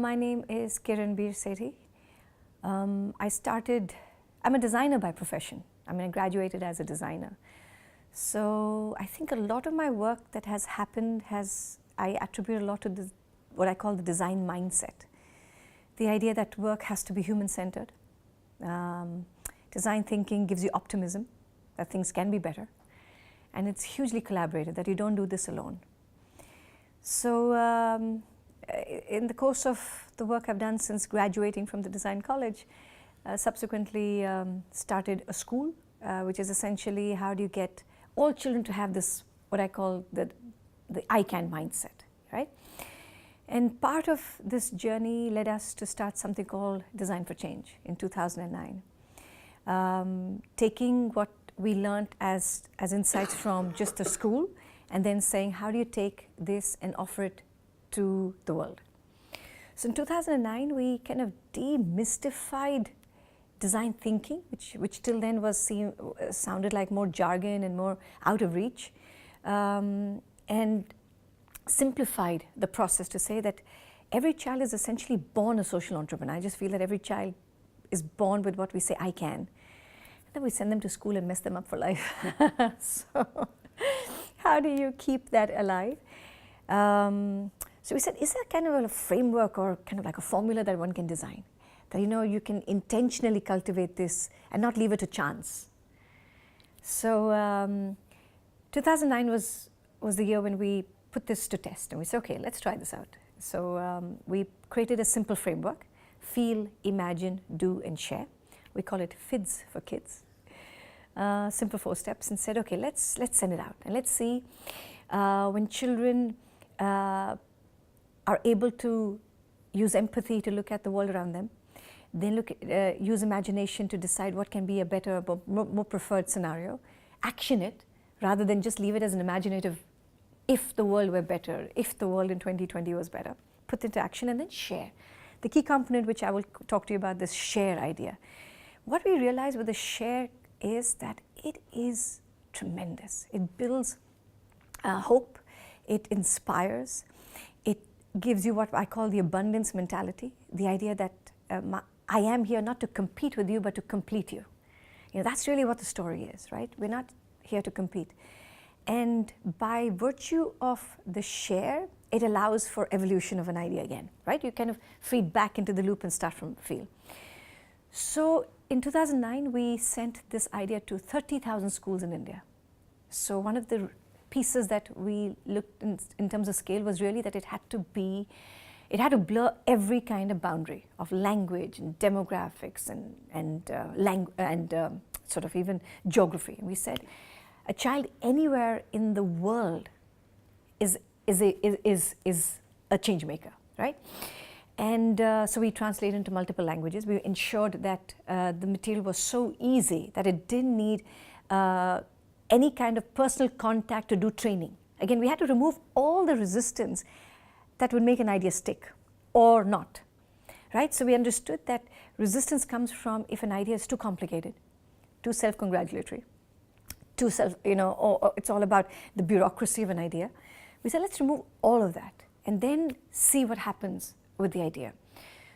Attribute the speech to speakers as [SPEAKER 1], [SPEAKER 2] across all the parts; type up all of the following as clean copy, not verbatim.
[SPEAKER 1] my name is Kiran Sethi. I'm a designer by profession. I mean, I graduated as a designer. So I think a lot of my work that has happened I attribute a lot to what I call the design mindset. The idea that work has to be human-centered. Design thinking gives you optimism that things can be better. And it's hugely collaborative, that you don't do this alone. So in the course of the work I've done since graduating from the design college, subsequently started a school, which is essentially how do you get all children to have this, what I call the I can mindset, right? And part of this journey led us to start something called Design for Change in 2009. Taking what we learned as insights from just the school and then saying, how do you take this and offer it to the world? So in 2009, we kind of demystified design thinking, which till then sounded like more jargon and more out of reach, and simplified the process to say that every child is essentially born a social entrepreneur. I just feel that every child is born with what we say, I can. And then we send them to school and mess them up for life. So how do you keep that alive? So we said, is there kind of a framework or kind of like a formula that one can design? That you can intentionally cultivate this and not leave it to chance. So 2009 was the year when we put this to test, and we said, okay, let's try this out. So we created a simple framework: feel, imagine, do, and share. We call it FIDS for kids. Simple 4 steps, and said, okay, let's send it out and let's see when children are able to use empathy to look at the world around them, then use imagination to decide what can be a better, more preferred scenario, action it rather than just leave it as an imaginative, if the world were better, if the world in 2020 was better, put into action, and then share. The key component, which I will talk to you about, this share idea. What we realize with the share is that it is tremendous. It builds hope, it inspires, it gives you what I call the abundance mentality, the idea that I am here not to compete with you, but to complete you. That's really what the story is, right? We're not here to compete. And by virtue of the share, it allows for evolution of an idea again, right? You kind of feed back into the loop and start from feel. So in 2009, we sent this idea to 30,000 schools in India. So one of the pieces that we looked in terms of scale was really that it had to blur every kind of boundary of language and demographics and sort of even geography. And we said, a child anywhere in the world is a change maker, right? And so we translated into multiple languages. We ensured that the material was so easy that it didn't need any kind of personal contact to do training. Again, we had to remove all the resistance that would make an idea stick or not, right? So we understood that resistance comes from if an idea is too complicated, too self-congratulatory, too or it's all about the bureaucracy of an idea. We said, let's remove all of that and then see what happens with the idea.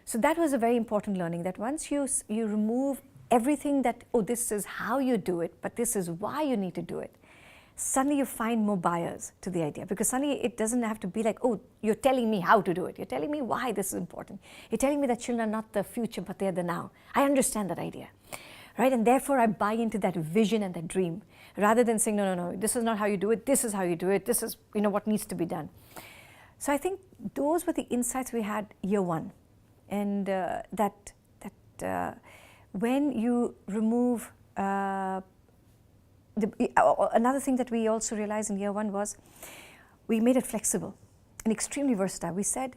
[SPEAKER 1] So that was a very important learning, that once you remove everything that, oh, this is how you do it, but this is why you need to do it, suddenly you find more buyers to the idea, because suddenly it doesn't have to be like, oh, you're telling me how to do it. You're telling me why this is important. You're telling me that children are not the future, but they're the now. I understand that idea, right? And therefore I buy into that vision and that dream, rather than saying, no, this is not how you do it. This is how you do it. This is, what needs to be done. So I think those were the insights we had year one. And when you remove, another thing that we also realized in year one was we made it flexible and extremely versatile. We said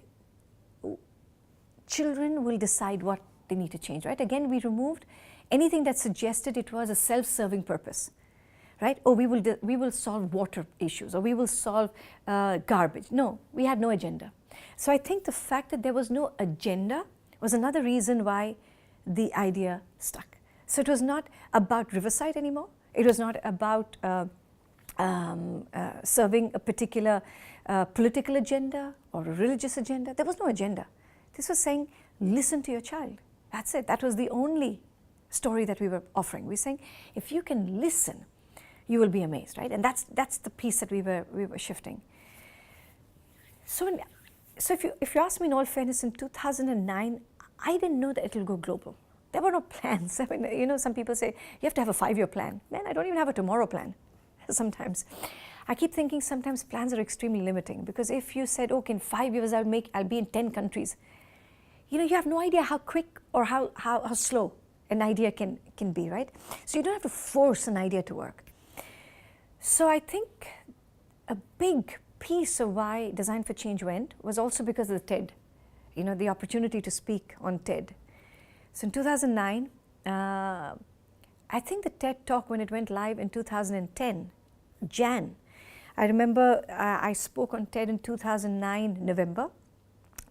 [SPEAKER 1] children will decide what they need to change, right? Again, we removed anything that suggested it was a self-serving purpose, right? Oh, we will solve water issues, or we will solve garbage. No, we had no agenda. So I think the fact that there was no agenda was another reason why the idea stuck. So it was not about Riverside anymore. It was not about serving a particular political agenda or a religious agenda. There was no agenda. This was saying, listen to your child. That's it. That was the only story that we were offering. We're saying, if you can listen, you will be amazed, right? And that's the piece that we were shifting. So if you ask me in all fairness, in 2009, I didn't know that it will go global. There were no plans. I mean, you know, some people say, you have to have a 5-year plan. Man, I don't even have a tomorrow plan sometimes. I keep thinking sometimes plans are extremely limiting, because if you said, okay, in 5 years I'll be in 10 countries, you know, you have no idea how quick or how slow an idea can be, right? So you don't have to force an idea to work. So I think a big piece of why Design for Change went was also because of the TED, you know, the opportunity to speak on TED. So in 2009, I think the TED Talk, when it went live in 2010, Jan, I remember I spoke on TED in 2009, November.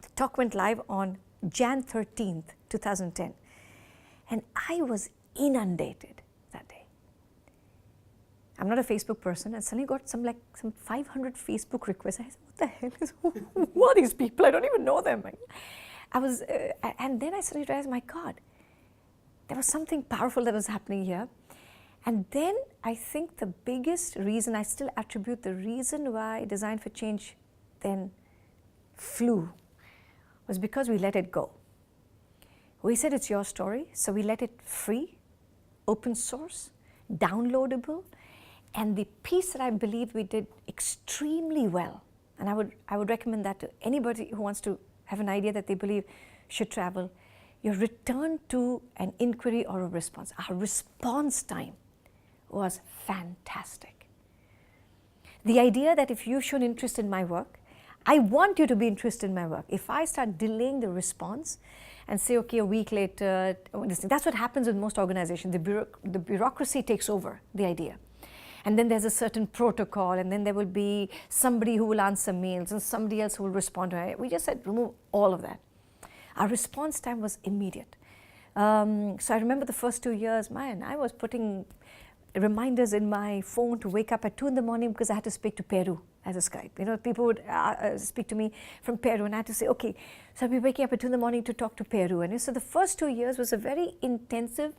[SPEAKER 1] The talk went live on Jan 13th, 2010. And I was inundated that day. I'm not a Facebook person. I suddenly got some 500 Facebook requests. I said, what the hell who are these people? I don't even know them. And then I suddenly realized, my God, there was something powerful that was happening here. And then I think the biggest reason, I still attribute the reason why Design for Change then flew, was because we let it go. We said it's your story, so we let it free, open source, downloadable, and the piece that I believe we did extremely well, and I would recommend that to anybody who wants to have an idea that they believe should travel, your return to an inquiry or a response. Our response time was fantastic. The idea that if you've shown interest in my work, I want you to be interested in my work. If I start delaying the response and say, okay, a week later, that's what happens with most organizations. The bureaucracy takes over the idea. And then there's a certain protocol, and then there will be somebody who will answer mails and somebody else who will respond to it. We just said, remove all of that. Our response time was immediate. So I remember the first 2 years, man, I was putting reminders in my phone to wake up at 2 in the morning because I had to speak to Peru as a Skype. You know, people would speak to me from Peru, and I had to say, okay, so I'll be waking up at 2 in the morning to talk to Peru. And so the first 2 years was a very intensive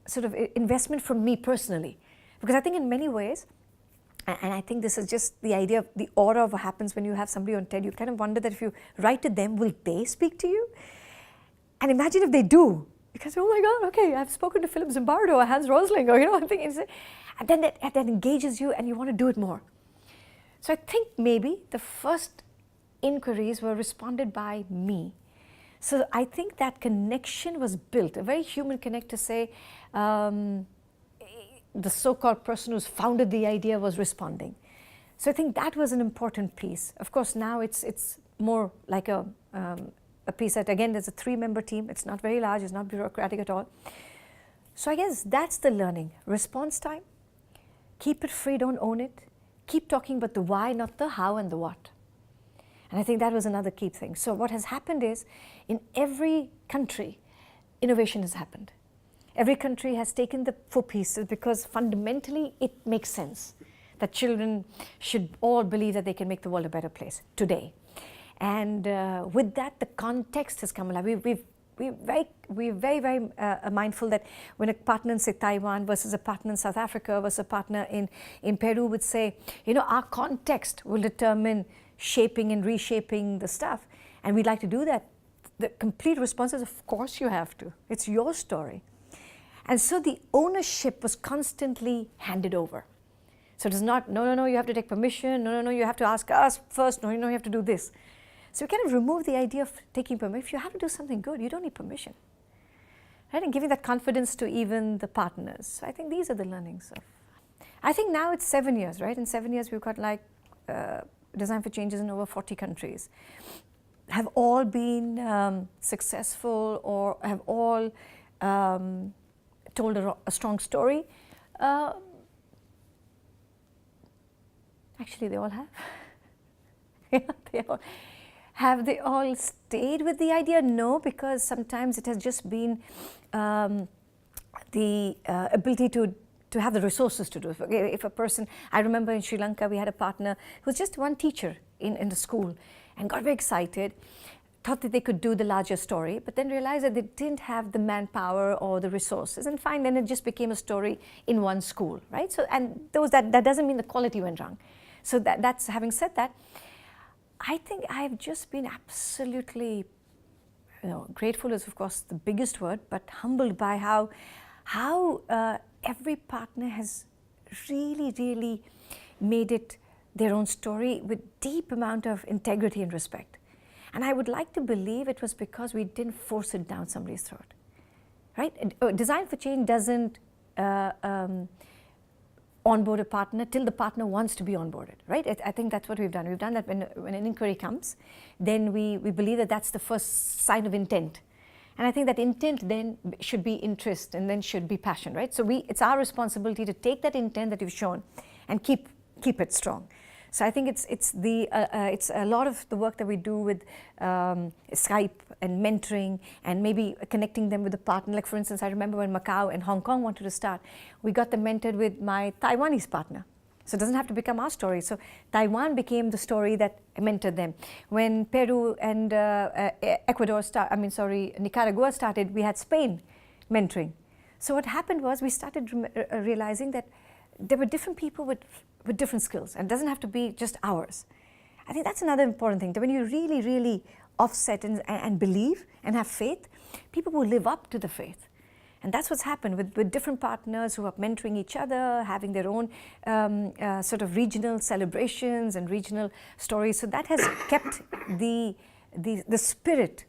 [SPEAKER 1] sort of investment from me personally. Because I think in many ways, and I think this is just the idea of the aura of what happens when you have somebody on TED, you kind of wonder that if you write to them, will they speak to you? And imagine if they do. Because, oh my God, okay, I've spoken to Philip Zimbardo or Hans Rosling, or, you know, I'm thinking, and then that engages you and you want to do it more. So I think maybe the first inquiries were responded by me. So I think that connection was built, a very human connect to say, the so-called person who's founded the idea was responding. So I think that was an important piece. Of course, now it's more like a piece that, again, there's a 3-member team. It's not very large. It's not bureaucratic at all. So I guess that's the learning. Response time. Keep it free. Don't own it. Keep talking about the why, not the how and the what. And I think that was another key thing. So what has happened is, in every country, innovation has happened. Every country has taken the 4 pieces because fundamentally it makes sense that children should all believe that they can make the world a better place today. And with that, the context has come alive. We're very mindful that when a partner in, say, Taiwan versus a partner in South Africa versus a partner in Peru would say, you know, our context will determine shaping and reshaping the stuff. And we'd like to do that. The complete response is, of course you have to. It's your story. And so the ownership was constantly handed over. So it is not, no, you have to take permission. No, you have to ask us first. No, you have to do this. So we kind of remove the idea of taking permission. If you have to do something good, you don't need permission. Right? And giving that confidence to even the partners. So I think these are the learnings of. I think now it's 7 years, right? In 7 years, we've got like Design for Changes in over 40 countries. Have all been successful or have all told a strong story? Actually, they all have. Yeah, have they all stayed with the idea? No, because sometimes it has just been the ability to have the resources to do it. If a person, I remember in Sri Lanka, we had a partner who was just one teacher in the school. and got very excited, thought that they could do the larger story, but then realized that they didn't have the manpower or the resources, and fine, then it just became a story in one school, right? So, and that doesn't mean the quality went wrong. So that's, having said that, I think I've just been absolutely, grateful is of course the biggest word, but humbled by how every partner has really made it their own story with deep amount of integrity and respect. And I would like to believe it was because we didn't force it down somebody's throat, right? Design for Change doesn't onboard a partner till the partner wants to be onboarded, right? I think that's what we've done. We've done that when an inquiry comes, then we believe that that's the first sign of intent. And I think that intent then should be interest and then should be passion, right? So it's our responsibility to take that intent that you've shown and keep it strong. So I think it's a lot of the work that we do with Skype and mentoring and maybe connecting them with a partner. Like for instance, I remember when Macau and Hong Kong wanted to start, we got them mentored with my Taiwanese partner. So it doesn't have to become our story. So Taiwan became the story that mentored them. When Peru and Nicaragua started, we had Spain mentoring. So what happened was we started realizing that there were different people with different skills, and it doesn't have to be just ours. I think that's another important thing, that when you really offset and believe and have faith, people will live up to the faith. And that's what's happened with different partners who are mentoring each other, having their own sort of regional celebrations and regional stories. So that has kept the spirit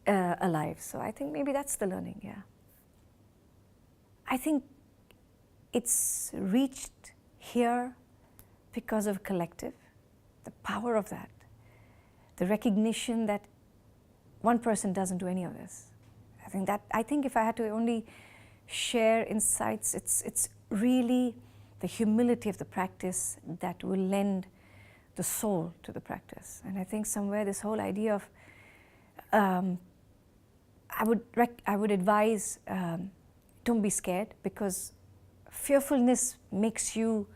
[SPEAKER 1] alive. So I think maybe that's the learning, yeah. I think it's reached here because of collective, the power of that, the recognition that one person doesn't do any of this. I think if I had to only share insights, it's really the humility of the practice that will lend the soul to the practice. And I think somewhere this whole idea of, I would advise, don't be scared, because fearfulness makes you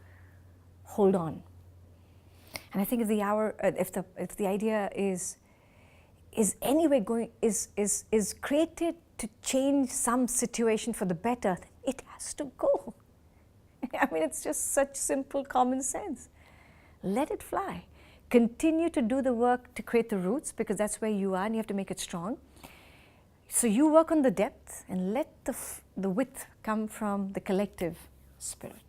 [SPEAKER 1] hold on. And I think if the idea is anyway is created to change some situation for the better, it has to go. I mean, it's just such simple common sense. Let it fly. Continue to do the work to create the roots, because that's where you are and you have to make it strong. So you work on the depth and let the width come from the collective spirit.